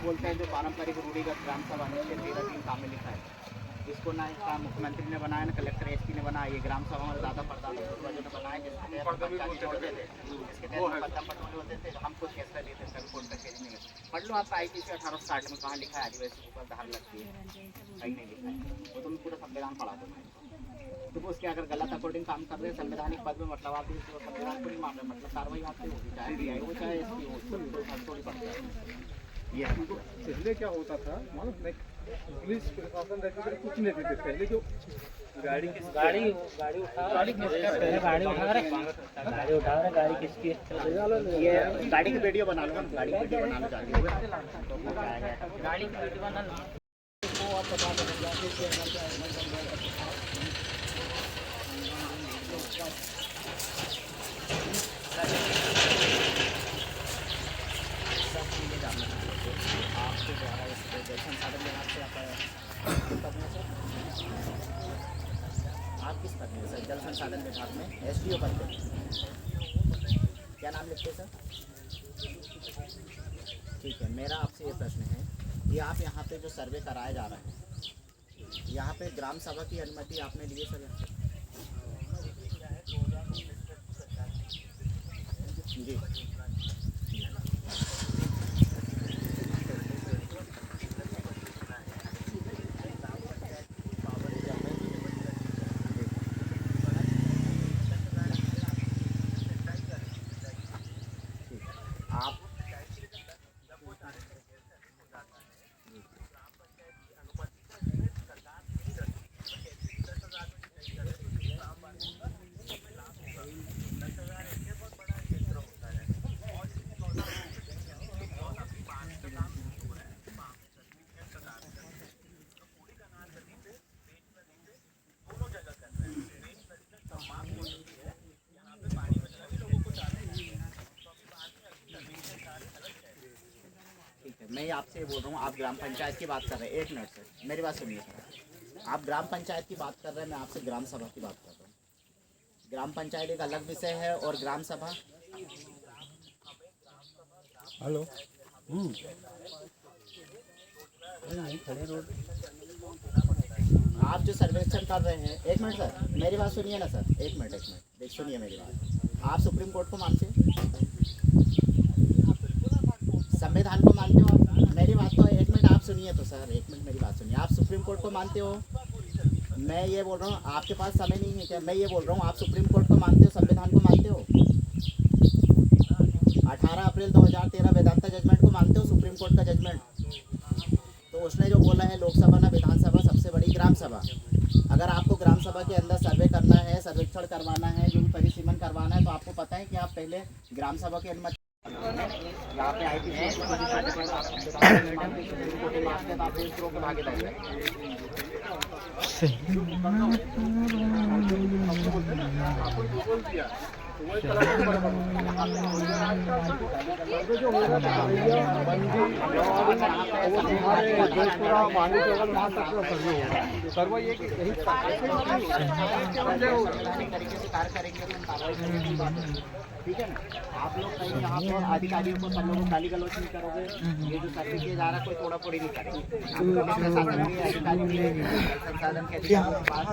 बोलते हैं जो पारंपरिक रूढ़िगत ग्राम सभा अनुच्छेद 13(3) काम में लिखा है, जिसको ना इसका मुख्यमंत्री ने बनाया ना कलेक्टर एसपी ने बनाया। ये ग्राम सभा हमारे दादा परदादा पूर्वजों ने बनाया, जिसके तहत पंचायत जोड़ते थे, जिसके तहत पत्ता पटोले होते थे, हम कुछ फैसला लेते थे, कोर्ट तक नहीं है। पढ़ लो आपका IPC 1860 में कहाँ लिखा है आदिवासी के ऊपर धार लगती है, कहीं नहीं लिखा है। वो तुम पूरा संविधान पढ़ा दो तो उसके अगर गलत अकॉर्डिंग काम कर रहे हैं संवैधानिक पद में, मतलब आप संविधान को नहीं मान रहे, मतलब कार्रवाई आपसे होगी, चाहे DI हो चाहे SP हो, थोड़ी पड़ता है। ये पहले क्या होता था मालूम नहीं, पुलिस प्रशासन रहते थे, कुछ नहीं देते पहले। जो गाड़ी उठा रहे गाड़ी किसकी, ये गाड़ी की वीडियो बना लो, गाड़ी की वीडियो बना लो, गाड़ी की वीडियो बना लो। आपके द्वारा इस संसाधन विभाग से आप किस पद में सर? जल संसाधन विभाग में SDO पद पे। क्या नाम लिखते सर? ठीक है, मेरा आपसे ये प्रश्न है कि आप यहाँ पे जो सर्वे कराया जा रहा है, यहाँ पे ग्राम सभा की अनुमति आपने ली है सर? जी आपसे बोल रहा हूँ, आप ग्राम पंचायत की बात कर रहे हैं, एक मिनट सर मेरी बात सुनिए सर। आप ग्राम पंचायत की बात कर रहे हैं, मैं आपसे ग्राम सभा की बात कर रहा हूँ। ग्राम पंचायत एक अलग विषय है और ग्राम सभा। हेलो आप जो सर्वेक्षण कर रहे हैं, एक मिनट सर मेरी बात सुनिए ना सर, एक मिनट देख सुनिए मेरी बात। आप सुप्रीम कोर्ट को मानते हैं, संविधान को मानते हो आप? मेरी बात तो एक मिनट आप सुनिए तो सर, एक मिनट मेरी बात सुनिए। आप सुप्रीम कोर्ट को मानते हो? मैं ये बोल रहा हूँ, आपके पास समय नहीं है क्या? मैं ये बोल रहा हूँ, आप सुप्रीम कोर्ट को मानते हो, संविधान को मानते हो? 18 अप्रैल 2013 वेदांता जजमेंट को मानते हो, सुप्रीम कोर्ट का जजमेंट? तो उसने जो बोला है, लोकसभा ना विधानसभा सबसे बड़ी ग्राम सभा। अगर आपको ग्राम सभा के अंदर सर्वे करना है, सर्वेक्षण करवाना है, जो भी परिसीमन करवाना है, तो आपको पता है कि आप पहले ग्राम सभा की अनुमति यहाँ पे आई थी। सर्व ये कि यही तरीके से कार्य करेंगे तो कार्रवाई करेंगे, ठीक है ना? आप लोग कहीं यहाँ पे अधिकारियों को सब लोगों गाली गलौज नहीं करोगे। ये जो सर्वे किया जा रहा है, कोई तोड़ा फोड़ी नहीं करेंगे। प्रशासन के अधिकारी के संसाधन के अधिकारियों के पास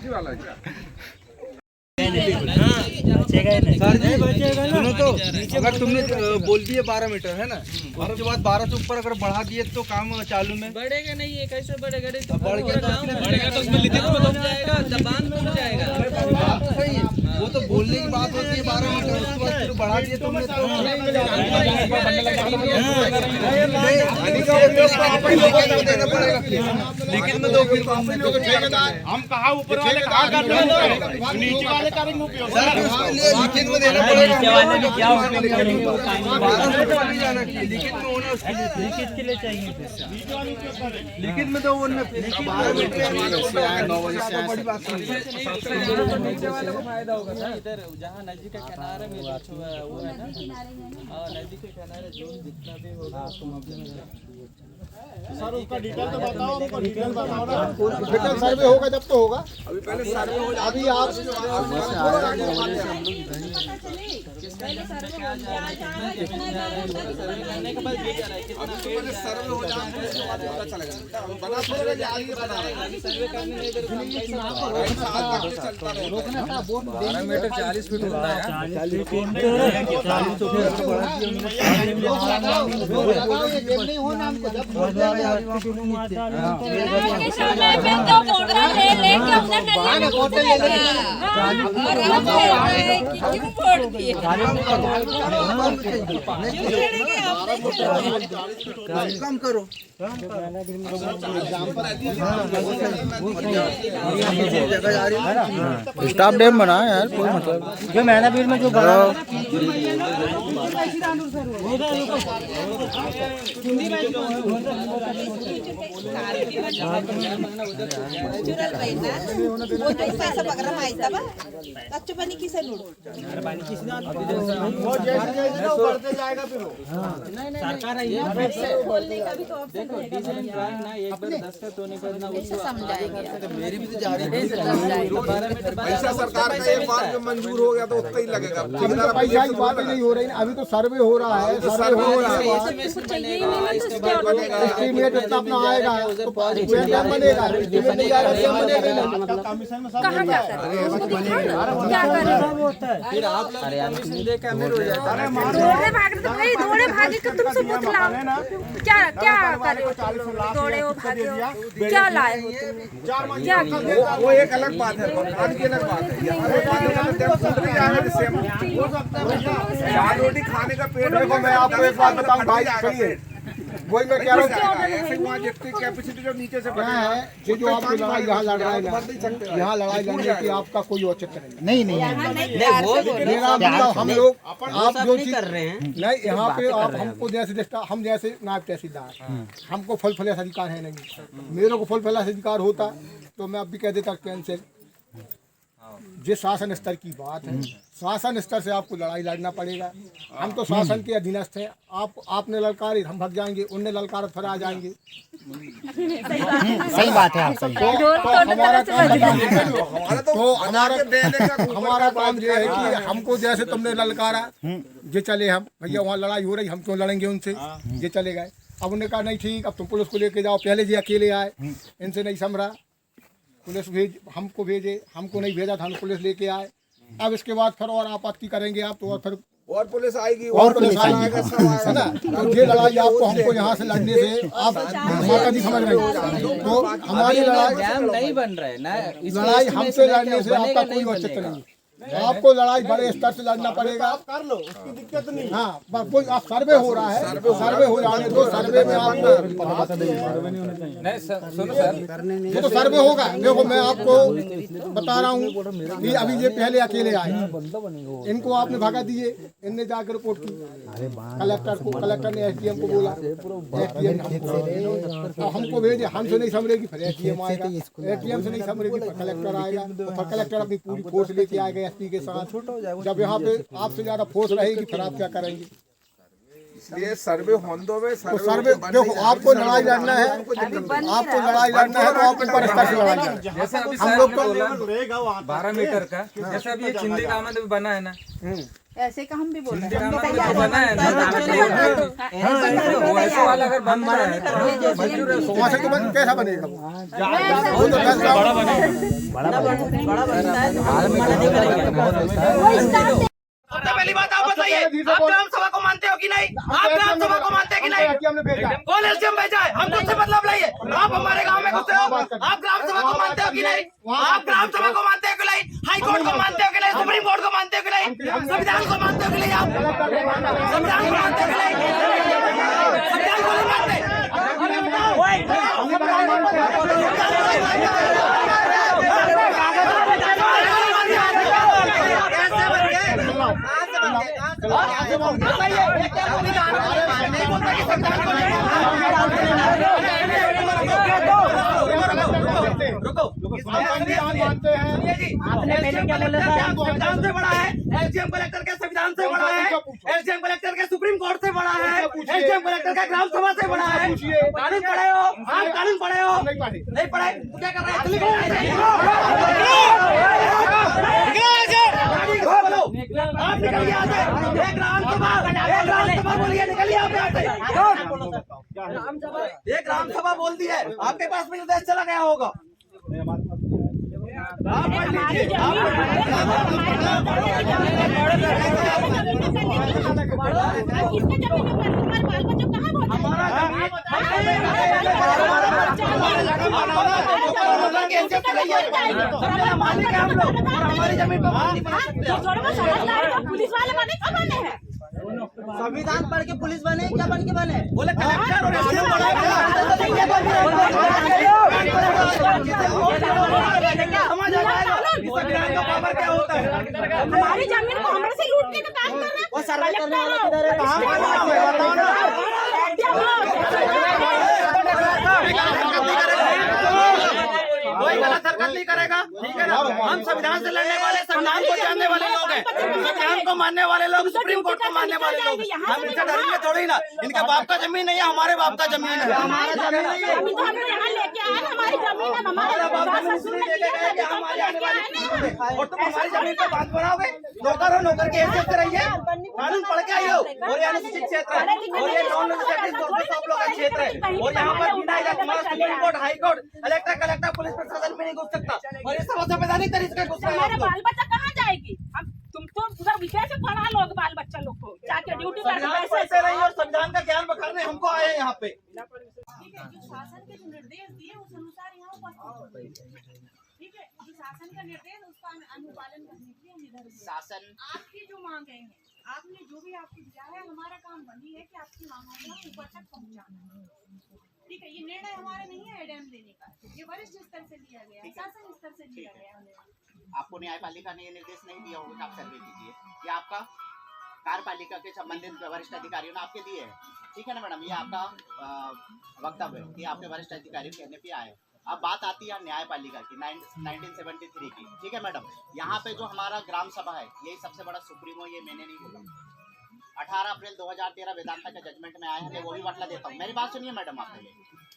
वाला है सुनो तो, अगर तुमने बोल दिए 12 मीटर है ना, उसके बाद 12 से ऊपर अगर बढ़ा दिए तो काम चालू में बढ़ेगा नहीं, ये कैसे बढ़ेगा? बढ़ेगा तो उसमें लिखित में जाएगा, दबान में जाएगा। सही है, वो तो बोलने की बात होती है 12 मीटर, उसके बाद फिर बढ़ा दिए तुमने तो देना पड़ेगा। लिखित में दो, हम कहा ऊपर वाले कहा कर रहे हैं, नीचे वाले करेंगे उपयोग। लिखित में देना पड़ेगा। क्या उपयोग करेंगे? 12 मीटर नहीं जाना चाहिए, लिखित में होना उसके लिए, लिखित के लिए चाहिए। लिखित में तो वो 12 मीटर 9 बजे से बड़ी बात नहीं है। नीचे वाले को फायदा होगा सर, इधर जहाँ नदी का किनारे में वो है ना, नदी के किनारे जो जितना भी होगा सर उसका डिटेल तो बताओ, हमको डिटेल बताओ ना। डिटेल सर्वे होगा जब तो होगा। अभी पहले सर्वे हो जाए, अभी आप पहले सर्वे हो जाए उसके बाद पता चलेगा। बना थोड़ा जा रही है, बना रहे हैं। सर्वे करने में इधर 12 मीटर 40 फीट होता है। कम करो। स्टाफ डैम बना है यार, कोई मतलब जो मैनावीर में जो बना जाएगा फिर सरकार देखो डिजाइन ड्राइंग ना एक बार 10 का तो नहीं करना, उसको समझाएंगे। मेरी भी तो जा रही है। 12 मीटर पैसा सरकार का एक बार जो मंजूर हो गया तो उतना ही लगेगा। पैसा की बात नहीं हो रही, अभी तो सर्वे हो रहा है। सर्वे हो रहा है, एस्टीमेट इतना अपना आएगा तो डैम बनेगा। एस्टीमेट नहीं आएगा डैम बनेगा कमीशन में सब कहाँ क्या करें? क्या करें? फिर आप लोग कमीशन दे के अमीर हो जाता है। दौड़े भाग तो भाई, दौड़े भागे के तुम सबूत लाओ। क्या क्या करे हो तुम लोग? दौड़े हो भागे हो, क्या लाए हो तुमने? क्या किया? वो एक अलग बात है, आज की अलग बात है। दाल रोटी खाने का पेट। देखो मैं आपको एक बात बताऊं भाई, सही है वही मैं कह रहा हूँ। कैपेसिटी जो नीचे से क्या है जो जो आपकी लड़ाई यहाँ लड़ रहा है, यहाँ लड़ाई लड़ने की आपका कोई औचित्य नहीं। नहीं मेरा मतलब हम लोग आप जो चीज कर रहे हैं नहीं, यहाँ पे आप हमको जैसे देखता, हम जैसे नायब तहसीलदार, हमको फल फल अधिकार है नहीं। मेरे को फल फल अधिकार होता तो मैं अब भी कह देता कैंसिल, जिस शासन स्तर की बात है, शासन स्तर से आपको लड़ाई लड़ना पड़ेगा। हम तो शासन के अधीनस्थ हैं। आपने ललकारी हम भाग जाएंगे, उनने ललकार फिर आ जाएंगे। सही बात है आप सही। हमारा काम ये है कि हमको जैसे तुमने ललकारा ये चले, हम भैया वहाँ लड़ाई हो रही, हम क्यों लड़ेंगे उनसे, ये चले गए। अब उन्होंने कहा नहीं ठीक, अब तुम पुलिस को लेके जाओ। पहले जी अकेले आए, इनसे नहीं समरा, पुलिस हमको भेजे, हमको नहीं भेजा था, हम पुलिस लेके आए। अब इसके बाद फिर और आपत्ति करेंगे आप तो, और फिर और पुलिस आएगी, और पुलिस आएगी, है ना। तो ये लड़ाई आपको हमको यहाँ से लड़ने से आप नहीं समझ रहे हो। तो हमारी लड़ाई डैम नहीं बन रहा है ना, लड़ाई हमसे लड़ने से आपका कोई औचित्य नहीं। आपको लड़ाई बड़े स्तर से लड़ना पड़ेगा। आप कर लो, उसकी दिक्कत नहीं। हाँ, कोई सर्वे हो रहा है, सर्वे हो जाने दो। सर्वे में आपको ये तो सर्वे होगा। देखो मैं आपको बता रहा हूँ कि अभी ये पहले अकेले आए, इनको आपने भगा दिए, इनने जाकर रिपोर्ट की कलेक्टर को, कलेक्टर ने एसडीएम को बोला, एसडीएम हमको भेजे, हमसे नहीं समझेगी फिर एसडीएम आएगा, एसडीएम से नहीं समझेगी फिर कलेक्टर आएगा, फिर कलेक्टर अपनी पूरी फोर्स लेके आएगा एसपी के साथ। जब यहाँ पे आपसे ज्यादा फोर्स रहेगी फिर आप क्या करेंगे। ये सर्वे होंदो में तो सर्वे देखो, आपको लड़ाई लड़ना है, आपको लड़ाई लड़ना है तो आप ऊपर स्तर से लड़ाई लड़ना। जैसे अभी हम लोग तो 12 मीटर का, जैसे अभी ये चिंदी का आमद बना है ना, ऐसे का हम भी बोल चिंदी का आमद बना है ना, वो ऐसे वाला अगर बन रहा है तो वहाँ से तो कैसा बनेगा वो तो सबसे पहली बात आप बताइए, आप ग्राम सभा को मानते हो कि नहीं? आप ग्राम सभा को मानते हैं कि नहीं? कौन एसडीएम भेजा है? हम खुद से मतलब लाइए। आप हमारे गांव में घुसे हो, आप ग्राम सभा को मानते हो कि नहीं? आप ग्राम सभा को मानते हो कि नहीं? हाई कोर्ट को मानते हो कि नहीं? सुप्रीम कोर्ट को मानते हो कि नहीं? संविधान को मानते हो कि नहीं? आप संविधान को मानते हो कि नहीं? संविधान को नहीं मानते? आपने पहले क्या बोला था? संविधान से बड़ा है, एसडीएम कलेक्टर के संविधान से बड़ा है, एसडीएम कलेक्टर के सुप्रीम कोर्ट से बड़ा है, एसडीएम कलेक्टर का ग्राम सभा से बड़ा है। कानून पढ़े हो आप? कानून पढ़े हो? नहीं पढ़े तो क्या कर रहे हैं? आप निकलिए यहाँ से। एक ग्राम सभा बोलिए, निकलिए आप यहाँ से। एक ग्राम सभा बोल दी है, आपके पास में निर्देश चला गया होगा। आप मालिक है हम लोग, हमारी जमीन पर पुलिस वाले बने कब बने हैं? संविधान पढ़ के पुलिस बने, क्या बन के बने? बोले कलेक्टर और एसडीएम संविधान का पावर क्या होता है? हमारी जमीन को हमसे से लूटने का काम कर रहे हैं। वो सर्वे करने वाला किधर है? कहाँ बताओ ना। कोई गलत हरकत नहीं करेगा, ठीक है ना? हम संविधान से लड़ने वाले, संविधान को जानने वाले लोग हैं, संविधान को मानने वाले लोग, सुप्रीम कोर्ट को मानने वाले लोग। हम इनसे डरेंगे थोड़ी ना। इनके बाप का जमीन नहीं है, हमारे बाप का जमीन है। हमारा जमीन नहीं है, हमारी जमीन है, हमारे और तुम हमारी जमीन पर बात बनाओगे? नौकर हो, नौकर के हैसियत से रहिए, कानून पढ़ के आई हो। और ये अनुसूचित क्षेत्र है, और ये नॉन एडमिनिस्ट्रेटिव सब लोग का क्षेत्र है, और यहाँ पर तुम्हारा supreme court, high court, collector, police प्रशासन में नहीं घुस सकता। और ये सब असंवैधानिक तरीके से घुस रहे हैं। बाल बच्चा कहाँ जाएगी? अब तुम तो उधर विषय से पढ़ा लोग बाल बच्चा लोग को जाके ड्यूटी पैसे रही और संविधान का ज्ञान बखारने हमको आए हैं यहाँ पे। ठीक है, जो शासन के जो निर्देश दिए उस अनुसार यहाँ उपस्थित, ठीक है, जो शासन का निर्देश उसका अनुपालन करने के लिए इधर शासन आपकी जो मांगे हैं, आपने जो भी आपको दिया है, हमारा काम वही है कि आपकी मांगों को ऊपर तक पहुँचाना। ठीक है, ये निर्णय हमारा नहीं है डैम देने का, ये वरिष्ठ स्तर से लिया गया है, शासन स्तर से लिया गया है। आपको न्यायपालिका ने ये निर्देश नहीं दिया होगा कि आप सर्वे कीजिए, ये आपका कार्यपालिका के संबंधित वरिष्ठ अधिकारियों ने आपके दिए हैं, ठीक है ना मैडम? ये आपका वक्तव्य है कि आपके वरिष्ठ अधिकारियों कहने पे आए, अब बात आती है न्यायपालिका की 1973 की, ठीक है मैडम। यहाँ पे जो हमारा ग्राम सभा है यही सबसे बड़ा सुप्रीमो, ये मैंने नहीं बोला। 18 अप्रैल 2013 वेदांता के जजमेंट में आया है, मैं वो भी बतला देता हूँ, मेरी बात सुनिए मैडम आप पहले।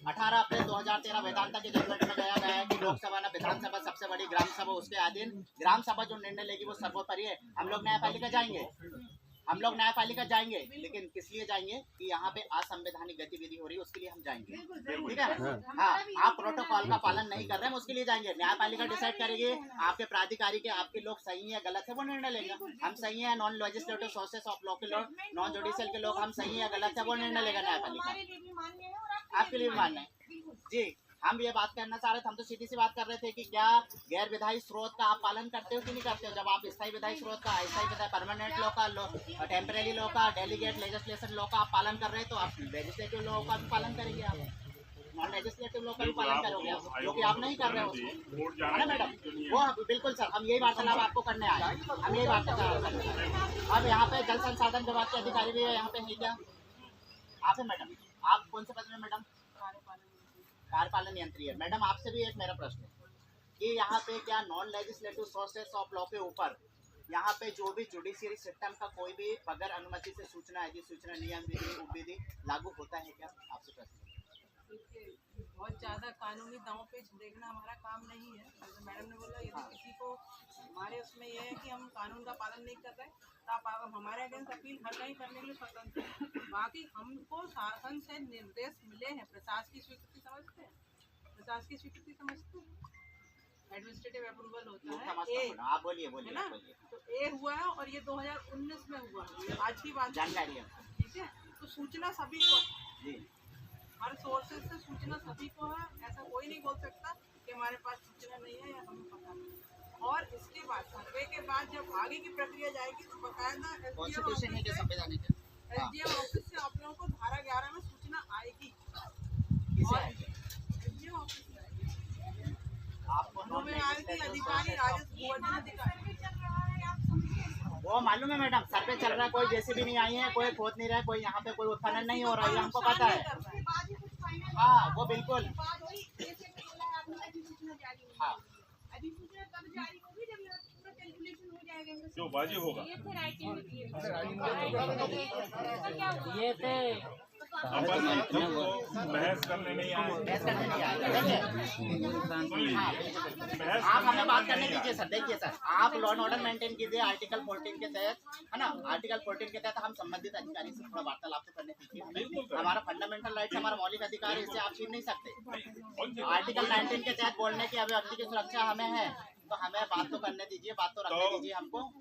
18 अप्रैल 2013 वेदांता के जजमेंट में गया है कि लोकसभा न विधानसभा सबसे बड़ी ग्राम सभा उसके अधीन, ग्राम सभा जो निर्णय लेगी वो सर्वोपरि है। हम लोग न्यायपालिका जाएंगे, हम लोग न्यायपालिका जाएंगे, लेकिन किस लिए जाएंगे कि यहाँ पे असंवैधानिक गतिविधि हो रही है, उसके लिए हम जाएंगे, ठीक है। हाँ, आप प्रोटोकॉल का पालन नहीं कर रहे हैं, उसके लिए जाएंगे। न्यायपालिका डिसाइड करेगी आपके प्राधिकारी के, आपके लोग सही है गलत है वो निर्णय लेंगे। हम सही है, non legislative sources of law के लोग, नॉन जुडिशियल के लोग, हम सही है गलत है वो निर्णय लेगा न्यायपालिका। आपके लिए भी मान्य है जी। हम ये बात करना चाह रहे थे, हम तो सीधी सी बात कर रहे थे कि क्या गैर विधायी स्रोत का आप पालन करते हो कि नहीं करते हो। जब आप स्थायी विधायी स्रोत का, अस्थायी विधायी, परमानेंट लॉ का, टेम्परेरी लॉ का, डेलीगेट लेजिस्लेशन लॉ का आप पालन कर रहे हैं, तो आप लेजिस्लेटिव लॉ का भी पालन करेंगे, आप नॉन लेजिस्लेटिव लॉ का भी पालन करोगे आप, जो कि आप नहीं कर रहे हो उसको, है ना मैडम। वो बिल्कुल सर, हम यही वार्तालाप आपको करने आए, हम यही वार्तालाप करने आए। अब यहाँ पे जल संसाधन विभाग के अधिकारी भी यहाँ पे है क्या? आप है मैडम, आप कौन से पद में मैडम? कार्यपालन यंत्री है मैडम। आपसे भी एक मेरा प्रश्न है कि यहाँ पे क्या non legislative sources of law के ऊपर यहाँ पे जो भी जुडिशियरी सिस्टम का कोई भी बगैर अनुमति से सूचना अधिसूचना नियम विधि लागू होता है क्या? आपसे प्रश्न। बहुत ज़्यादा कानूनी दांव पे देखना हमारा काम नहीं है। जैसे मैडम ने बोला, यदि किसी को हमारे उसमें यह है कि हम कानून का पालन नहीं कर रहे, तो आप हमारे अगेंस्ट अपील हर कहीं करने के लिए स्वतंत्र हैं। बाकी हमको शासन से निर्देश मिले हैं, प्रशासन की स्वीकृति समझते हैं, प्रशासन की स्वीकृति समझते हैं, एडमिनिस्ट्रेटिव अप्रूवल होता है, आप बोलिए है ना। तो ए हुआ है और ये 2019 में हुआ है, आज की बात जानकारी है, ठीक है। तो सूचना सभी को, हर सोर्सेज से सूचना सभी को है। ऐसा कोई नहीं बोल सकता कि हमारे पास सूचना नहीं है या हमें पता नहीं। और इसके बाद सर्वे के बाद जब आगे की प्रक्रिया जाएगी तो बकायदा एसडीएम ऑफिस से आप लोगों को धारा 11 में सूचना आएगी। एसडीएम ऑफिस से आएगी, अधिकारी राजस्व गोवर्धन अधिकारी, वो मालूम है मैडम। सर्वे चल रहा है, कोई जेसीबी नहीं आई है, कोई खोद नहीं रहा है, कोई यहाँ पे कोई उत्खनन नहीं हो रहा है, हमको पता है। हाँ वो बिल्कुल, हाँ जो बाजी होगा ये थे अपन बहस करने नहीं आए, आप हमें बात करने दीजिए सर। देखिए सर, आप लॉ एंड ऑर्डर मेंटेन कीजिए आर्टिकल 14 के तहत, है ना। आर्टिकल 14 के तहत हम संबंधित अधिकारी से थोड़ा वार्तालाप तो करने दीजिए। हमारा फंडामेंटल राइट, हमारा मौलिक अधिकार है, इसे आप छीन नहीं सकते। आर्टिकल 19 के तहत बोलने की अभिव्यक्ति की सुरक्षा हमें है, तो हमें बात तो करने दीजिए, बात तो रखने दीजिए हमको।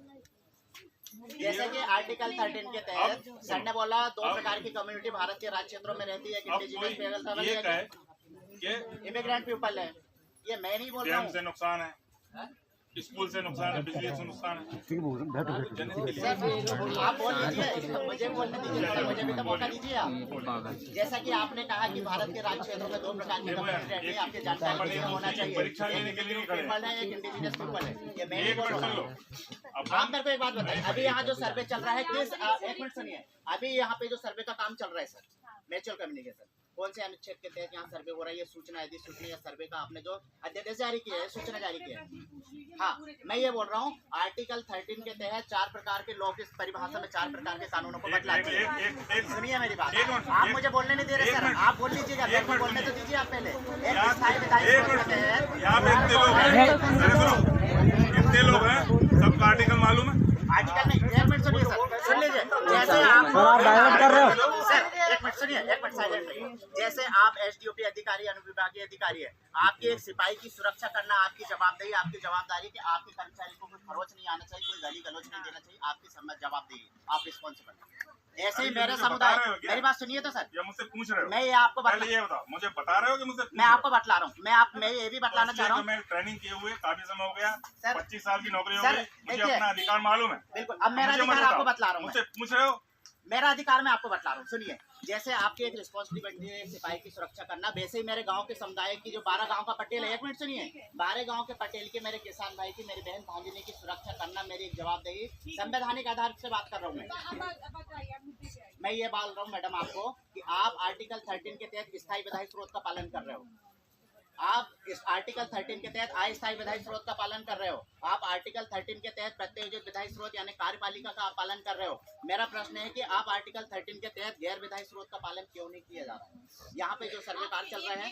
जैसे कि आर्टिकल 13 के तहत सर ने बोला 2 प्रकार की कम्युनिटी भारत के राज्य क्षेत्रों में रहती है, एक इंडिजिनस इमिग्रेंट पीपल है। ये मैं नहीं बोल रहा हूँ। से नुकसान है, स्कूल से नुकसान है, बिजली से नुकसान है। आप बोल लीजिए, मुझे बोलने दीजिए, मुझे भी तो मौका दीजिए आप। जैसा कि आपने कहा कि भारत के राज्य क्षेत्रों में 2 प्रकार की कम्युनिटी रहती है, आपके जानकारी होना चाहिए। परीक्षा लेने के लिए पीपल है, एक इंडिजिनस पीपल है। ये मैं नहीं बोल रहा हूँ। आप मेरे को एक बात बताइए, अभी यहाँ जो सर्वे चल रहा है किस, एक मिनट सुनिए, अभी यहाँ पे जो सर्वे का काम चल रहा है सर, म्यूचुअल कम्युनिकेशन, कौन से अनुच्छेद के तहत यहाँ सर्वे हो रहा है? ये सूचना यदि सूचना या सर्वे का आपने जो अध्यादेश जारी किया है, सूचना जारी किया है। हाँ, मैं ये बोल रहा हूँ आर्टिकल 13 के तहत 4 प्रकार के लॉ की परिभाषा में 4 प्रकार के कानूनों को बदला दिया। सुनिए मेरी बात, आप मुझे बोलने नहीं दे रहे सर, आप बोल लीजिएगा, मेरे को बोलने तो दीजिए आप पहले। कितने लोग हैं, सबका आर्टिकल मालूम है? आर्टिकल नहीं, एक मिनट सुनिए सर, सुन लीजिए। जैसे आप कर रहे हो सर, एक मिनट सुनिए, एक मिनट साइलेंट रहिए। जैसे आप एसडीओपी अधिकारी, अनुविभागीय अधिकारी है, आपकी एक सिपाही की सुरक्षा करना आपकी जवाबदेही, आपकी जवाबदारी कि आपके कर्मचारी को कोई खरोच नहीं आना चाहिए, कोई गाली गलौज नहीं देना चाहिए, आपकी जवाबदेही, आप रिस्पॉन्सिबल। ऐसे ही मेरे समुदाय, मेरी बात सुनिए तो सर, या मुझसे पूछ रहे हो? मैं ये आपको ये बताओ, मुझे बता रहे हो कि मुझे? मैं आपको बतला रहा हूँ, मैं ये भी बतलाना चाह रहा हूँ। मैं ट्रेनिंग किए हुए काफी समय हो गया, 25 साल की नौकरी हो सर, गई, मुझे अपना अधिकार मालूम है। बिल्कुल, अब मेरा अधिकार आपको बतला रहा हूँ। मुझसे पूछ रहे हो? मेरा अधिकार मैं आपको बतला रहा हूँ, सुनिए। जैसे आपकी एक रिस्पॉन्सिबिलिटी है सिपाही की सुरक्षा करना, वैसे ही मेरे गांव के समुदाय की जो 12 गांव का पटेल है, एक मिनट सुनिए, 12 गांव के पटेल के, मेरे किसान भाई की, मेरी बहन भांजिनी की सुरक्षा करना मेरी एक जवाबदेही, संवैधानिक आधार से बात कर रहा हूँ मैं ये बोल रहा हूँ मैडम आपको कि आप आर्टिकल 13 के तहत स्थायी विधायी स्रोत का पालन कर रहे हो। आप इस आर्टिकल 13 के तहत अस्थायी विधायी स्रोत का पालन कर रहे हो। आप आर्टिकल 13 के तहत प्रत्यायोजित विधायी स्रोत यानी कार्यपालिका का आप पालन कर रहे हो। मेरा प्रश्न है कि आप आर्टिकल 13 के तहत गैर विधायी स्रोत का पालन क्यों नहीं किया जा रहा है? यहाँ पे जो सर्वे कार्य चल रहे हैं,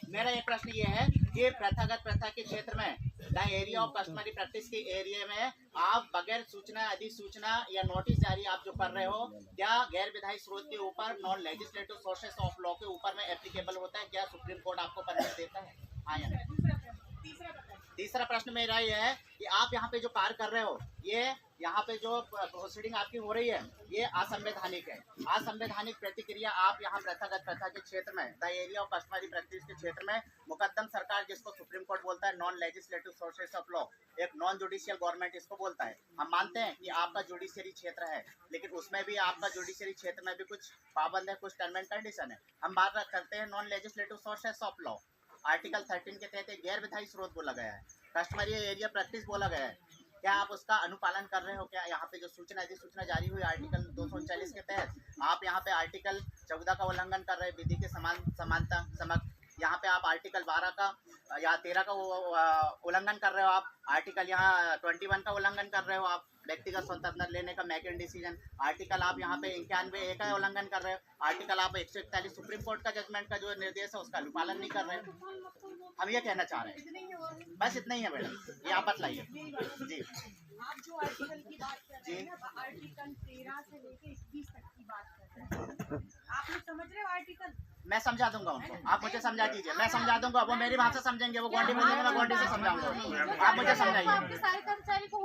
मेरा ये प्रश्न ये है कि प्रथागत प्रथा के क्षेत्र में the area of customary practice के एरिया में आप बगैर सूचना, अधिसूचना या नोटिस जारी आप जो कर रहे हो, क्या गैर विधायी स्रोत के ऊपर non legislative sources of law के ऊपर में एप्लीकेबल होता है? क्या सुप्रीम कोर्ट आपको परमिट देता है? हाँ या नहीं? तीसरा प्रश्न मेरा ये है कि आप यहाँ पे जो कार्य कर रहे हो, ये यहाँ पे जो प्रोसीडिंग आपकी हो रही है, ये असंवैधानिक है। असंवैधानिक प्रतिक्रिया आप यहाँ प्रथागत प्रथा के क्षेत्र में, the area of customary practice के क्षेत्र में मुकद्दम सरकार, जिसको सुप्रीम कोर्ट बोलता है non legislative sources of law, एक नॉन जुडिशियल गवर्नमेंट इसको बोलता है। हम मानते हैं कि आपका जुडिशियरी क्षेत्र है, लेकिन उसमें भी आपका जुडिशियरी क्षेत्र में भी कुछ पाबंद है, कुछ टर्म एंड कंडीशन है। हम बात करते हैं non legislative sources of law. Article 13 के तहत एक गैर विधायी स्रोत बोला गया है, कस्टमरी एरिया प्रैक्टिस बोला गया है। क्या आप उसका अनुपालन कर रहे हो? क्या यहाँ पे जो सूचना अधिसूचना जारी हुई आर्टिकल 239 के तहत, आप यहाँ पे आर्टिकल 14 का उल्लंघन कर रहे हैं, विधि के समानता समक। यहाँ पे आप आर्टिकल 12 का या 13 का उल्लंघन कर रहे हो। आप आर्टिकल यहाँ 21 का उल्लंघन कर रहे हो, आप व्यक्तिगत स्वतंत्रता लेने का मैक एंड डिसीजन। आर्टिकल आप यहाँ पे 91A का उल्लंघन कर रहे हो। आर्टिकल आप 141 सुप्रीम कोर्ट का जजमेंट का जो निर्देश है उसका अनुपालन नहीं कर रहे हो। हम ये कहना चाह रहे हैं, बस इतना ही है मैडम, ये आप बतलाइए जी। आप जो आर्टिकल की बात कर रहे हैं ना, आर्टिकल 13 से लेके 21 तक की बात कर रहे हैं, आप लोग समझ रहे हो आर्टिकल? मैं समझा दूंगा उनको, आप मुझे समझा दीजिए, मैं समझा दूंगा। वो मेरी भाषा समझेंगे, वो गोंडी बोलेंगे, मैं गोंडी से समझाऊंगा। आप मुझे समझाइए,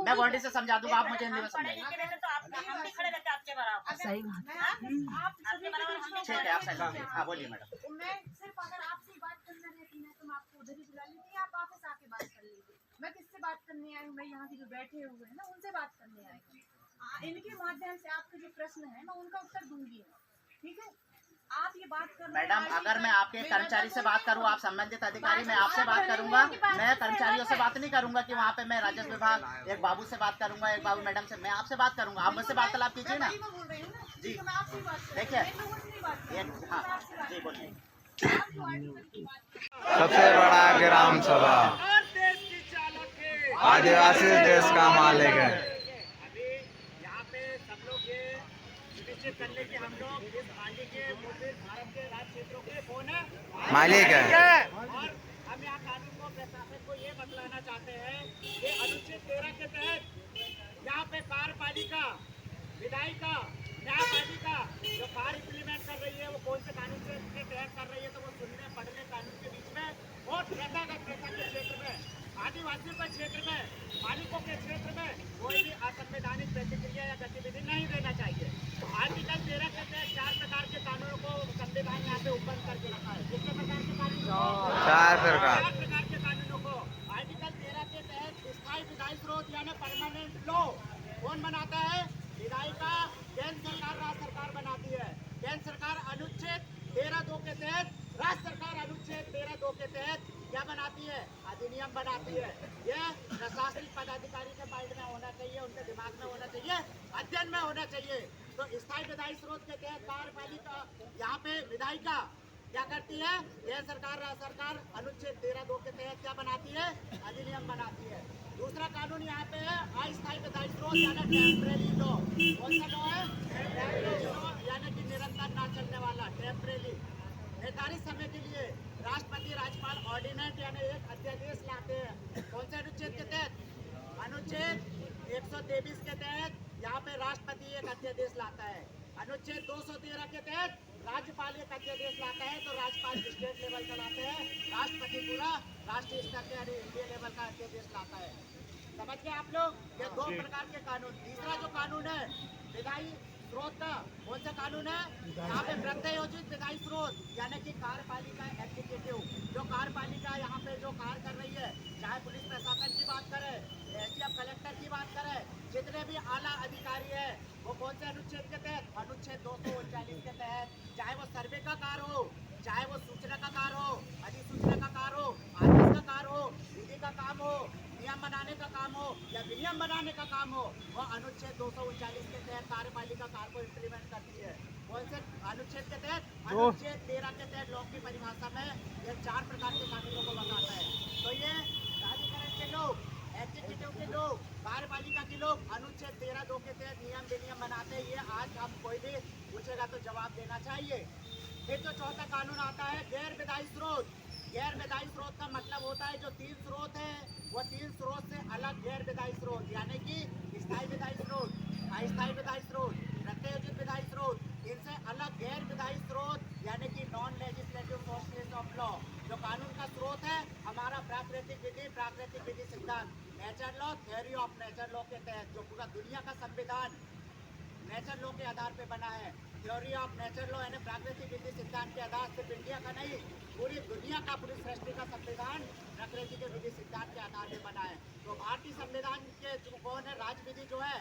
मैं गोंडी से समझा दूंगा, आप मुझे हिंदी में समझाइए। ठीक है, आप सही। हाँ बोलिए मैडम। मैं सिर्फ अगर आपसे बात करना रहती ना तो मैं आपको उधर ही बुला लेती, आप वापस आके बात कर लीजिए। मैं किससे बात करने आई हूँ? मैं यहाँ के जो बैठे हुए हैं ना, उनसे बात करने आई हूँ। इनके माध्यम से आपके जो प्रश्न है मैं उनका उत्तर दूंगी, ठीक है? आप ये बात कर मैडम, अगर मैं आपके कर्मचारी से बात करूं, आप संबंधित अधिकारी, मैं आपसे बात करूंगा। मैं कर्मचारियों से बात नहीं करूंगा कि वहाँ पे मैं राजस्व विभाग एक बाबू से बात करूंगा, एक बाबू मैडम से। मैं आपसे बात करूंगा, आप मुझसे वार्तालाप कीजिए ना जी। देखिए, हाँ जी बोलिए। सबसे बड़ा ग्राम सभा आदिवासी देश का मालिक है। अभी यहाँ पे सब लोग ये सुनिश्चित करने की हम लोग इस मालिक के भारत के राज्य क्षेत्रों के कौन है? मालिक है। और हम यहाँ कानून को, प्रशासन को ये बतलाना चाहते हैं कि अनुच्छेद 13 के तहत यहाँ पे कार्यपालिका, विधायिका, न्यायपालिका जो कार्य इम्प्लीमेंट कर रही है वो कौन से कानून के तहत कर रही है? तो वो सुनने पढ़ने कानून के बीच में और प्रथागत प्रथा के क्षेत्र में, आदिवासियों के क्षेत्र में, मालिकों के क्षेत्र में कोई भी असंवैधानिक प्रतिक्रिया या गतिविधि नहीं देना चाहिए। आर्टिकल 13 के तहत 4 प्रकार के कानूनों को संविधान यहाँ पे उपबंध करके रखा है। कितने प्रकार के कानून? 4 प्रकार के कानूनों को आर्टिकल 13 के तहत स्थायी विधायी स्रोत यानी परमानेंट लॉ कौन बनाता है? विधायिका, केंद्र सरकार, राज्य सरकार बनाती है। केंद्र सरकार अनुच्छेद 13(2) के तहत, राज्य सरकार अनुच्छेद 13(2) के तहत क्या बनाती है? अधिनियम बनाती है। यह प्रशासनिक पदाधिकारी के माइंड में होना चाहिए, उनके दिमाग में होना चाहिए, अध्ययन में होना चाहिए। तो स्थायी विधायी स्रोत के तहत कार्यपालिका, यहाँ पे विधायिका क्या करती है? केंद्र सरकार, राज्य सरकार अनुच्छेद 13(2) के तहत क्या बनाती है? अधिनियम बनाती है। दूसरा कानून यहाँ पे है अस्थायी विधायी स्रोत यानी टेम्परेरी लॉ। कौन सा लॉ है? टेम्परेरी लॉ यानी कि निरंतर ना चलने वाला, टेम्परेरी। निर्धारित समय के लिए राष्ट्रपति, राज्यपाल ऑर्डिनेंस यानी एक अध्यादेश लाते हैं। कौन से अनुच्छेद के तहत? अनुच्छेद 123 के तहत यहाँ पे राष्ट्रपति एक अध्यादेश लाता है। अनुच्छेद 213 के तहत राज्यपाल एक अध्यादेश लाता है, तो राज्यपाल स्टेट लेवल का लाते हैं, राष्ट्रपति पूरा राष्ट्रीय स्तर के यानी इंडिया लेवल का अध्यादेश लाता है। समझ गए आप लोग? ये 2 प्रकार के कानून। तीसरा जो कानून है विधायी स्रोत का, कौन सा कानून है? यहाँ पे प्रत्यायोजित विधायी स्रोत यानी कि कार्यपालिका एग्जीक्यूटिव, जो कार्यपालिका यहाँ पे जो कार्य कर रही है, चाहे पुलिस प्रशासन की बात करें, एसडीएम कलेक्टर की बात करें, जितने भी आला अधिकारी है वो कौन से अनुच्छेद के तहत? अनुच्छेद 239 के तहत। चाहे वो सर्वे का कार्य हो, चाहे वो सूचना का कार्य हो, अधिसूचना का कार्य हो, आदेश का कार्य हो, विधि का काम हो, नियम बनाने का काम हो या विनियम बनाने का काम हो, वो अनुच्छेद 239 के तहत कार्यपालिका कार्य को इम्प्लीमेंट करती है। कौन से अनुच्छेद के तहत? अनुच्छेद 13 के तहत लॉ की परिभाषा में ये 4 प्रकार के कानूनों को बताता है। तो ये प्राधिकरण के लोग, एग्जीक्यूटिव के लोग, कार्यपालिका के लोग अनुच्छेद 13(2) के तहत नियम विनियम बनाते हैं। ये आज हम कोई भी पूछेगा तो जवाब देना चाहिए। फिर तो चौथा कानून आता है गैर विधायी स्रोत। गैर विधायी स्रोत का मतलब होता है जो 3 स्रोत है वो 3 स्रोत से अलग गैर विधायी स्रोत, यानी कि स्थायी विधायी स्रोत, अस्थायी विधायी स्रोत, प्रत्यायोजित विधायी स्रोत, इनसे अलग गैर विधायी स्रोत यानी कि non legislative sources of law. जो कानून का स्रोत है हमारा प्राकृतिक विधि सिद्धांत, nature law, theory of nature law के तहत जो पूरा दुनिया का संविधान नेचर लॉ के आधार पे बना है। थ्योरी ऑफ नेचर लॉ यानी प्राकृतिक विधि सिद्धांत के आधार सिर्फ इंडिया का नहीं, पूरी दुनिया का, पूरी सृष्टि का संविधान प्रकृति के विधि सिद्धांत के आधार पे बना है। तो भारतीय संविधान के जो कौन है, राज्य विधि जो है,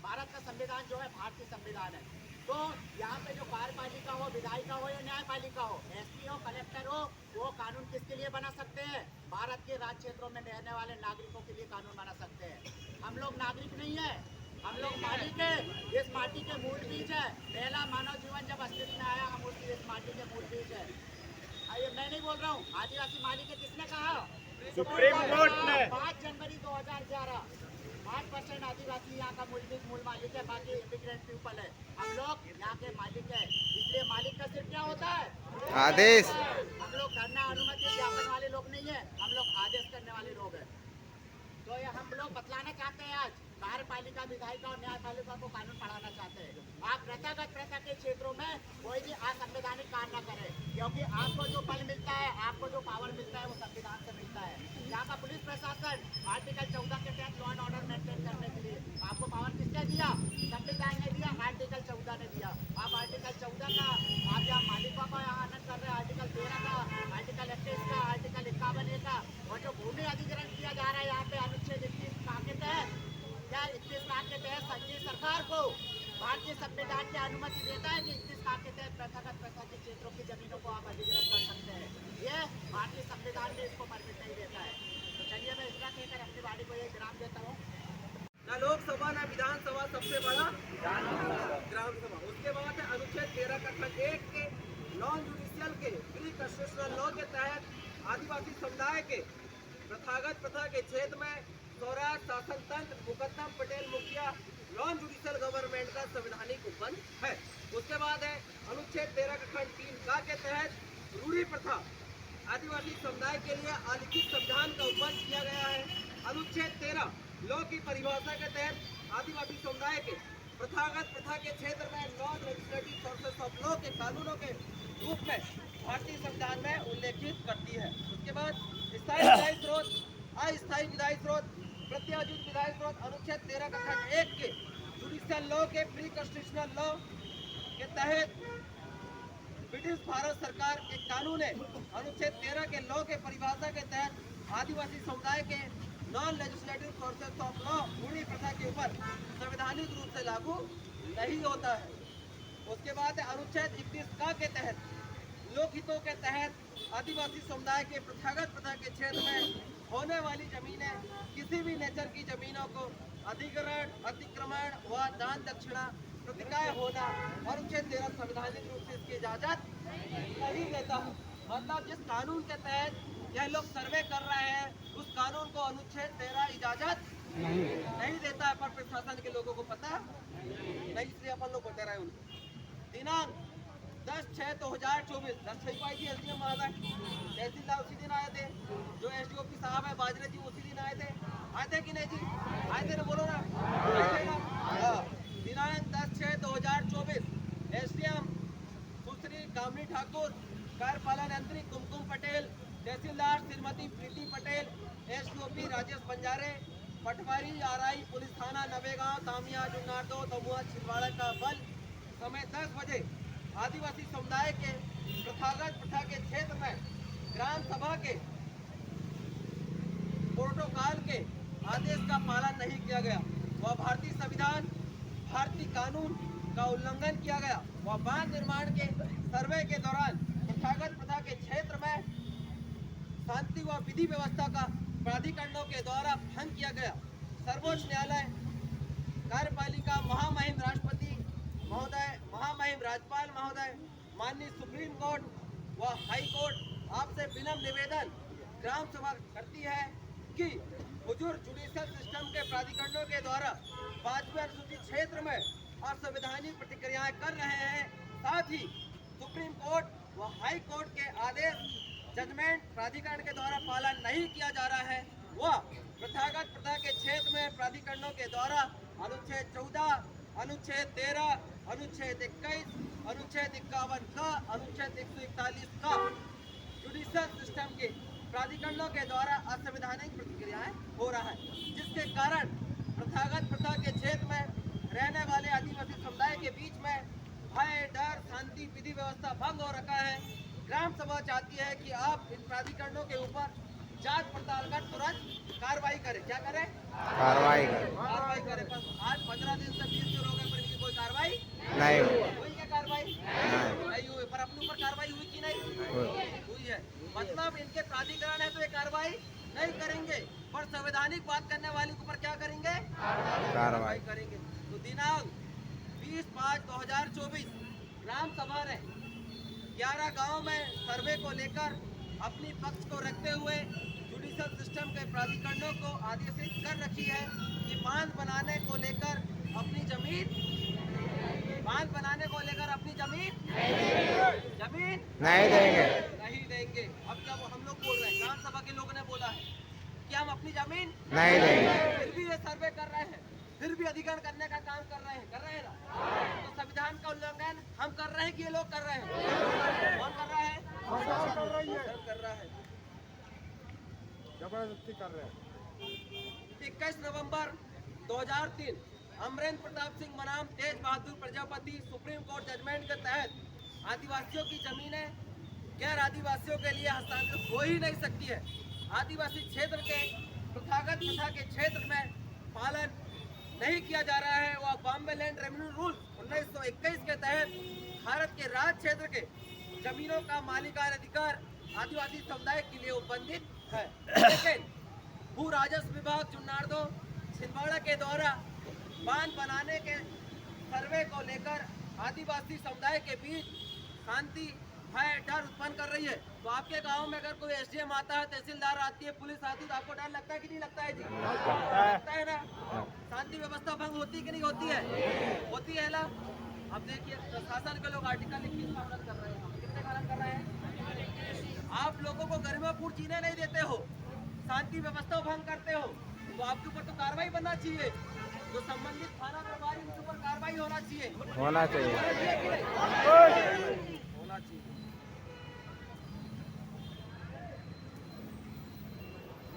भारत का संविधान जो है भारतीय संविधान है। तो यहाँ पे जो कार्यपालिका हो, विधायिका हो या न्यायपालिका हो, एसपी हो, कलेक्टर हो, वो कानून किसके लिए बना सकते हैं? भारत के राज्य क्षेत्रों में रहने वाले नागरिकों के लिए कानून बना सकते हैं। हम लोग नागरिक नहीं है, हम लोग मालिक है। इस माटी के मूल बीज है। पहला मानव जीवन जब अस्तित्व में आया हम उसकी इस माटी के मूल बीज है। ये मैं नहीं बोल रहा हूँ, आदिवासी मालिक है। किसने कहा? सुप्रीम कोर्ट ने। 5 जनवरी 2011 5% आदिवासी यहाँ का मूल मालिक है, बाकी इमिग्रेंट पीपल है। हम लोग यहाँ के मालिक है, इसलिए मालिक का सिर्फ क्या होता है? आदेश। हम लोग धरना अनुमति ज्ञापन वाले लोग नहीं है, हम लोग आदेश करने वाले लोग हैं। तो ये हम लोग बतलाना चाहते हैं, आज कार्यपालिका, विधायिका और न्यायपालिका को कानून पढ़ाना चाहते हैं। आप प्रथा के क्षेत्रों में कोई भी असंवैधानिक कार्य न करें, क्योंकि आपको जो बल मिलता है, आपको जो पावर मिलता है वो संविधान से मिलता है। यहाँ का पुलिस प्रशासन आर्टिकल 14 के तहत लॉ एंड ऑर्डर मेंटेन करने के लिए आपको पावर किसने दिया? संविधान ने दिया, आर्टिकल 14 ने दिया। आप आर्टिकल 14 का आप यहाँ मालिकों का यहाँ आनंद कर रहे हैं, आर्टिकल 13 का, आर्टिकल 21 का, आर्टिकल 51 का, और जो भूमि अधिग्रहण किया जा रहा है यहाँ पे अनुच्छेद 21 के तहत, क्या 21 के तहत संघीय सरकार को भारतीय संविधान की अनुमति देता है कि 21 के तहत प्रथागत प्रथा के क्षेत्रों की जमीनों को आप अधिग्रहण कर सकते हैं? ये भारतीय संविधान में इसको परमिट नहीं देता है। तो चलिए मैं इतना कहकर अपनी वाणी को ये विराम देता हूँ। न लोकसभा न विधानसभा, सबसे बड़ा ग्राम सभा। उसके बाद है अनुच्छेद 13 का खंड 1 के नॉन जुडिशियल के प्री कॉन्स्टिट्यूशनल लॉ के तहत आदिवासी समुदाय के प्रथागत प्रथा के क्षेत्र में स्वराज शासन तंत्र, मुकद्दम पटेल मुखिया, नॉन जुडिशियल गवर्नमेंट का संवैधानिक उपबंध है। उसके बाद है अनुच्छेद 13 का खंड 3 का के तहत रूढ़ी प्रथा आदिवासी समुदाय के लिए अलिखित संविधान का उपबंध किया गया है। अनुच्छेद 13 लॉ की परिभाषा के तहत आदिवासी समुदाय के प्रथागत प्रथा के क्षेत्र में non legislative sources of law के कानूनों के रूप में भारतीय संविधान में उल्लेखित करती है। उसके बाद स्थायी विधायी स्रोत, अस्थायी विधायी स्रोत, प्रत्यायोजित विधायी स्रोत अनुच्छेद 13 का खंड 1 के जुडिशियल लॉ के प्री कॉन्स्टिट्यूशनल लॉ के तहत ब्रिटिश भारत सरकार के कानून है। अनुच्छेद 13 के लॉ के परिभाषा के तहत आदिवासी समुदाय के non legislative sources of law रूढ़ी प्रथा के ऊपर संवैधानिक रूप से लागू नहीं होता है। उसके बाद अनुच्छेद 21 का के तहत लोकहितों के तहत आदिवासी समुदाय के प्रथागत प्रथा के क्षेत्र में होने वाली जमीनें, किसी भी नेचर की जमीनों को अधिग्रहण, अतिक्रमण व दान दक्षिणा प्रतिकाय होना अनुच्छेद 13 संवैधानिक रूप से इसकी इजाजत नहीं देता है। मतलब जिस कानून के तहत यह लोग सर्वे कर रहे हैं उस कानून को अनुच्छेद 13 इजाजत नहीं देता है, पर प्रशासन के लोगों को पता नहीं, इसलिए अपन लोग बता रहे हैं उनको। दिनांक 10/6/2024 10/6 को आई थी एसडीएम महोदय, तहसीलदार उसी दिन आए थे, जो एसडीओपी साहब है बाजरे जी उसी दिन आए थे कि नहीं जी? आए थे ना, बोलो ना, आए थे ना। दिनांक 10/6/2024 एसडीएम सुश्री कामनी ठाकुर, कार्यपालन यंत्री कुमकुम पटेल, तहसीलदार श्रीमती प्रीति पटेल, एसडीओपी राजेश बंजारे, पटवारी आरआई पुलिस थाना नवेगांव, तामिया, जुन्नारदो, दमुआ, छिंदवाड़ा का बल समय 10 बजे आदिवासी समुदाय के प्रथागत प्रथा के क्षेत्र में ग्राम सभा के प्रोटोकॉल के आदेश का पालन नहीं किया गया, वह भारतीय संविधान, भारतीय कानून का उल्लंघन किया गया, वह बांध निर्माण के सर्वे के दौरान प्रथागत प्रथा के क्षेत्र में शांति व विधि व्यवस्था का प्राधिकरणों के द्वारा भंग किया गया। सर्वोच्च न्यायालय, कार्यपालिका, महामहिम राष्ट्रपति महोदय, महामहिम राज्यपाल महोदय, माननीय सुप्रीम कोर्ट व हाई कोर्ट आपसे विनम्र निवेदन ग्राम सभा करती है कि हुजूर जुडिशियल सिस्टम के प्राधिकरणों के द्वारा 5वें अनुसूचित क्षेत्र में असंवैधानिक प्रतिक्रियाएं कर रहे हैं। साथ ही सुप्रीम कोर्ट व हाई कोर्ट के आदेश जजमेंट प्राधिकरण के द्वारा पालन नहीं किया जा रहा है। वह प्रथागत प्रथा के क्षेत्र में प्राधिकरणों के द्वारा अनुच्छेद 14, अनुच्छेद 13, अनुच्छेद 21, अनुच्छेद 51 का, अनुच्छेद 141 का जुडिशियल सिस्टम के प्राधिकरणों के द्वारा असंवैधानिक प्रतिक्रियाएं हो रहा है, जिसके कारण प्रथागत प्रथा के क्षेत्र में रहने वाले आदिवासी समुदाय के बीच में भय, डर, शांति, विधि व्यवस्था भंग हो रखा है। ग्राम सभा चाहती है कि आप इन प्राधिकरणों के ऊपर जांच पड़ताल कर तुरंत कार्रवाई करें। क्या करें? कार्रवाई करें। बस आज 15 दिन से 20 दिन हो गए पर इनकी कोई कार्रवाई नहीं हुई। क्या कार्रवाई नहीं हुई? पर अपने ऊपर कार्रवाई हुई कि नहीं हुई है? मतलब इनके प्राधिकरण है तो ये कार्रवाई नहीं करेंगे, पर संवैधानिक बात करने वाले के ऊपर क्या करेंगे? कार्रवाई करेंगे। तो दिनांक 20/5/2024 ग्राम सभा ने 11 गांव में सर्वे को लेकर अपनी पक्ष को रखते हुए जुडिशियल सिस्टम के प्राधिकरणों को आदेशित कर रखी है कि बांध बनाने को लेकर अपनी जमीन नहीं देंगे। अब जब हम लोग बोल रहे हैं, ग्राम सभा के लोगों ने बोला है कि हम अपनी जमीन नहीं देंगे, फिर भी ये सर्वे कर रहे हैं, फिर भी अधिग्रहण करने का काम कर रहे हैं ना? तो संविधान का उल्लंघन हम कर रहे हैं कि ये लोग कर रहे हैं? कौन कर रहा है? कर रहा है, जबरदस्ती कर रहे हैं। 21 नवंबर 2003 अमरेंद्र प्रताप सिंह बनाम तेज बहादुर प्रजापति सुप्रीम कोर्ट जजमेंट के तहत आदिवासियों की जमीनें गैर आदिवासियों के लिए हस्तांतरित हो ही नहीं सकती है। आदिवासी क्षेत्र के प्रथागत प्रथा के क्षेत्र में पालन नहीं किया जा रहा है। वह बॉम्बे लैंड रेवेन्यू रूल 1921 के तहत भारत के राज्य क्षेत्र के जमीनों का मालिकाना अधिकार आदिवासी समुदाय के लिए उपबंधित है। लेकिन भू राजस्व विभाग चुनारदो छिंदवाड़ा के द्वारा बांध बनाने के सर्वे को लेकर आदिवासी समुदाय के बीच शांति, भय, डर उत्पन्न कर रही है। तो आपके गांव में अगर कोई एसडीएम आता है, तहसीलदार आती है, पुलिस आती है, तो आपको डर लगता है कि नहीं लगता है जी? लगता है ना? शांति व्यवस्था भंग होती कि नहीं होती है? होती है ना? अब देखिए प्रशासन के लोग आर्टिकल 21 का पालन कर रहे हैं। कितने पालन कर रहे हैं? आप लोगों को गरिमापूर्ण जीने नहीं देते हो, शांति व्यवस्था भंग करते हो, तो आपके ऊपर तो कार्रवाई बनना चाहिए। जो संबंधित थाना प्रभारी उनके ऊपर कार्रवाई होना चाहिए।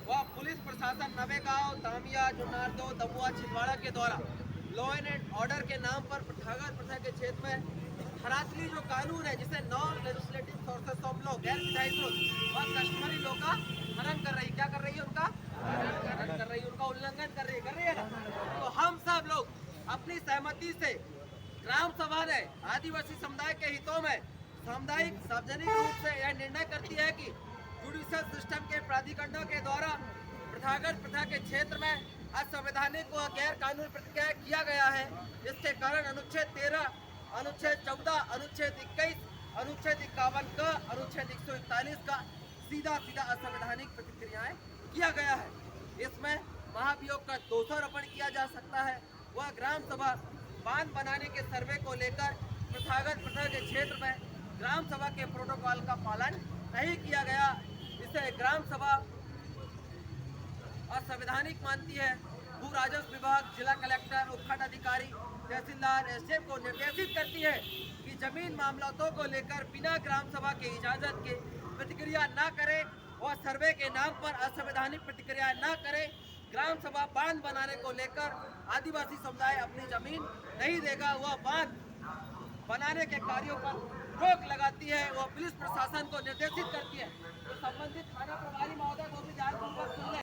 वह पुलिस प्रशासन नवेगांव, तामिया, जुनारदो, दमुआ, छिंदवाड़ा के द्वारा लॉ एंड ऑर्डर के नाम पर प्रथागत प्रथा के क्षेत्र में धरातली जो कानून है, जिसे non legislative sources of law, गैर विधायी स्रोत और कस्टमरी लॉ का हनन कर रही। क्या कर रही है? उनका हनन कर रही है, उनका उल्लंघन कर रही है ना? तो हम सब लोग अपनी सहमति से ग्राम सभा ने आदिवासी समुदाय के हितों में सामुदायिक सार्वजनिक रूप से यह निर्णय करती है कि जुडिशियल सिस्टम के प्राधिकरणों के द्वारा प्रथागत प्रथा के क्षेत्र में असंवैधानिक व गैर कानूनी प्रतिक्रिया किया गया है। इसके कारण अनुच्छेद 13, अनुच्छेद 14, अनुच्छेद 21, अनुच्छेद 51 का, अनुच्छेद 141 का सीधा असंवैधानिक प्रतिक्रियाएं किया गया है। इसमें महाभियोग का दोषारोपण किया जा सकता है। वह ग्राम सभा बांध बनाने के सर्वे को लेकर प्रथागत प्रथा के क्षेत्र में ग्राम सभा के प्रोटोकॉल का पालन नहीं किया गया। इसे ग्राम सभा असंवैधानिक मानती है। भू राजस्व विभाग, जिला कलेक्टर, उपखंड अधिकारी, तहसीलदार, एसडीएम को निर्देशित करती है कि जमीन मामलों को लेकर बिना ग्राम सभा के इजाजत के प्रतिक्रिया न करे और सर्वे के नाम पर असंवैधानिक प्रतिक्रिया न करे। ग्राम सभा बांध बनाने को लेकर आदिवासी समुदाय अपनी जमीन नहीं देगा। वह बांध बनाने के कार्यों पर रोक लगाती है। वह पुलिस प्रशासन को निर्देशित करती है। तो संबंधित थाना प्रभारी महोदय को भी ध्यानपूर्वक सुन लें।